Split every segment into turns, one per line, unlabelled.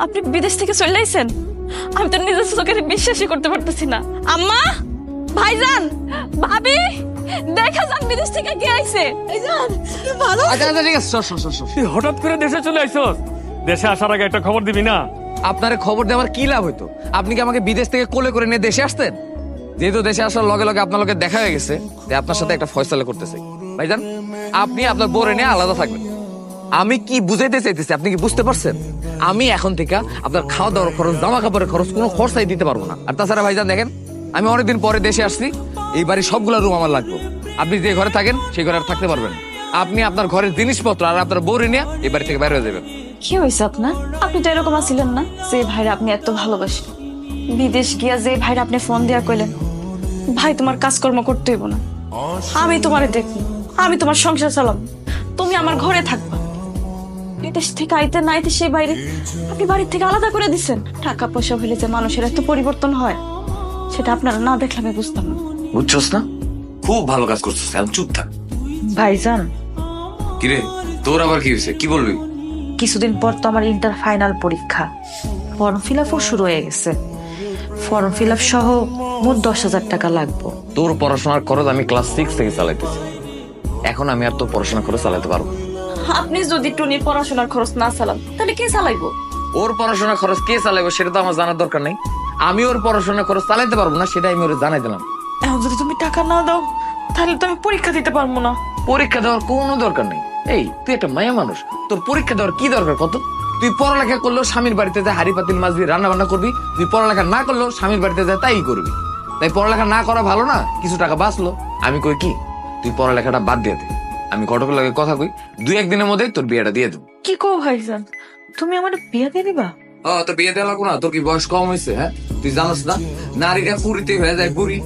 আপনি বিদেশ থেকে চলে আইছেন? আমি তো নিজের চোখে বিশ্বাসই করতে পারতেছি না। আম্মা, ভাইজান, ভাবি, দেখা যান বিদেশ থেকে কে আইছে। ভাইজান ভালো।
আচ্ছা আচ্ছা ঠিক আছে, সর।
তুই হঠাৎ করে দেশে চলে আইছস? দেশে আসার আগে একটা খবর দিবি না?
আপনারে খবর দেওয়ার কি লাভ হইতো? আপনি কি আমাকে বিদেশ থেকে কোলে করে নিয়ে দেশে আসতেন? যেহেতু দেশে আসার লগে লগে আপনার লগে দেখা হয়ে গেছে, তাই আপনার সাথে একটা ফয়সালা করতেছে। ভাইজান, আপনি আপনার বউরে নিয়ে আলাদা থাকবেন। আমি কি বুঝাইতে চাইতেছি আপনি কি বুঝতে পারছেন? আমি এখন থেকে আপনার খাওয়া দাওয়ার খরচ, জামা কাপড়ের খরচ কোনো খরচাই দিতে পারবো না। আর তাছাড়া ভাইজান দেখেন, আমি অনেকদিন পরে দেশে আসছি, এই বাড়ির সবগুলা রুম আমার লাগবে। আপনি যে ঘরে থাকেন সেই ঘরে আর থাকতে পারবেন। আপনি আপনার ঘরের জিনিসপত্র আর আপনার বউরে নিয়ে এই বাড়ি থেকে বাইরে হয়ে যাবেন।
কি হয়েছে আপনার? আপনি তো এরকম আছিলেন না যে ভাইরা আপনি এত ভালোবাসেন। বিদেশ গিয়া যে ভাইরা আপনি ফোন দিয়া কইলেন, ভাই তোমার কাজকর্ম করতে হইব না, আমি তোমারে দেখব, আমি তোমার সংসার চালাম, তুমি আমার ঘরে থাকবা। বিদেশ থেকে আইতে না আইতে সেই বাইরে আপনি বাড়ির থেকে আলাদা করে দিচ্ছেন। টাকা পয়সা হইলে যে মানুষের এত পরিবর্তন হয়, সেটা আপনারা না দেখলে আমি বুঝতাম না।
বুঝছস না? খুব ভালো কাজ করছিস, এখন চুপ থাক।
ভাইজান,
কিরে, তোর আবার কি হয়েছে? কি বলবি?
কিছুদিন পর তো আমার ইন্টার ফাইনাল পরীক্ষা, ফর্ম ফিল আপও শুরু হয়ে গেছে। ফর্ম ফিল আপ সহ মোট 10,000 টাকা লাগবে।
তোর পড়াশোনার খরচ আমি ক্লাস 6 থেকে চালাইতেছি, এখন আমি আর তোর পড়াশোনা খরচ চালাতে পারবো?
আপনি যদি টুনির পড়াশোনার খরচ না চালান, তাহলে কে চালাইবো?
ওর পড়াশোনার খরচ কে চালাইবো সেটা তো আমার জানার দরকার নেই। আমি ওর পড়াশোনার খরচ চালাইতে পারবো না, সেটা আমি ওর জানাই দিলাম।
এখন যদি তুমি টাকা না দাও, তাহলে তো আমি পরীক্ষা দিতে পারবো না।
পরীক্ষা দেওয়ার কোনো দরকার নেই। এই তুই একটা মায়া মানুষ, তোর পরীক্ষা দেওয়ার কি দরকার কত? তুই পড়ালেখা করলেও স্বামীর বাড়িতে যায় হাড়ি পাতিল মাছ দিয়ে রান্না বান্না করবি, তুই পড়ালেখা না করলেও স্বামীর বাড়িতে যায় তাই করবি। তাই পড়ালেখা না করা ভালো না? কিছু টাকা বাঁচলো। আমি কই কি, তুই পড়ালেখাটা বাদ দিয়ে দে। আমি ঘটকের লাগে কথা কই, 2-1 দিনের মধ্যে তোর বিয়েটা দিয়ে দেবো।
কি কো ভাইজান, তুমি আমার বিয়ে দিয়ে দিবা?
তোর বিয়ে দেওয়া লাগবো না? তোর কি বয়স কম হয়েছে? হ্যাঁ, তুই জানোস না নারীরা পুরীতে হয়ে যায় বুড়ি।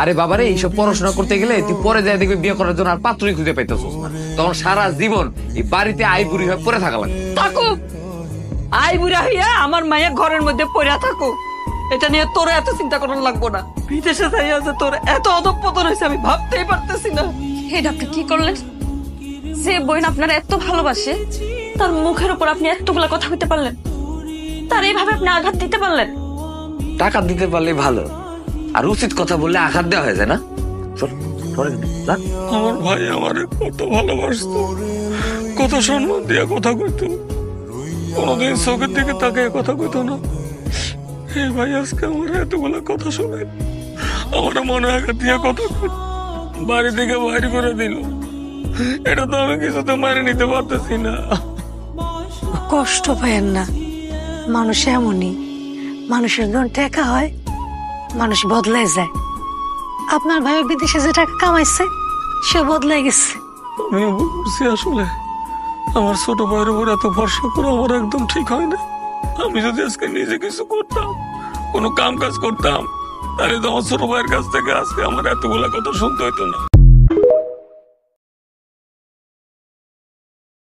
আরে বাবারে, এইসব পড়াশোনা করতে গেলে তুই পরে যায় দেখবি বিয়ে করার জন্য আর পাত্রই খুঁজে পাইতেছস না। তখন সারা জীবন এই বাড়িতে আই বুড়ি হয়ে পড়ে থাকা লাগে।
থাকো আই বুড়া হইয়া আমার মায়া ঘরের মধ্যে পড়া থাকো, এটা নিয়ে তোর এত চিন্তা করার লাগবো না। বিদেশে যাইয়া যে তোর এত অধঃপতন হয়েছে আমি ভাবতেই পারতেছি না।
এটা আপনি কি করলেন? যে বোন আপনার এত ভালোবাসে, তার মুখের উপর আপনি এতগুলা কথা বলতে পারলেন? তার এইভাবে আপনি আঘাত দিতে পারলেন?
টাকা দিতে পারলে ভালো, আর উচিত কথা বললে আঘাত দেওয়া হয়ে যায় না?
আমার ভাই আমারে কত ভালোবাসতো, কত সম্মান দিয়ে কথা কইতো, কোনোদিন চোখের দিকে তাকে কথা কইতো না। এই ভাই আজকে আমার এতগুলো কথা শোনে, আমার মনে আঘাত দিয়ে কথা কই, বাড়ি থেকে বাইরে করে দিল। এটা তো আমি কিছুতে মারে নিতে পারতেছি না।
কষ্ট পায়েন না, মানুষ এমনই। মানুষের যখন টাকা হয়, মানুষ বদলাই যায়। আপনার ভাই বিদেশে যে টাকা কামাইছে, সে বদলাই গেছে।
আমি বুঝছি আসলে আমার ছোট ভাইয়ের উপর এত ভরসা করা আমার একদম ঠিক হয় না। আমি যদি আজকে নিজে কিছু করতাম, কোনো কাম কাজ করতাম, তাহলে তো আমার ছোট ভাইয়ের কাছ থেকে আজকে আমার এতগুলা কথা শুনতে হইতো না।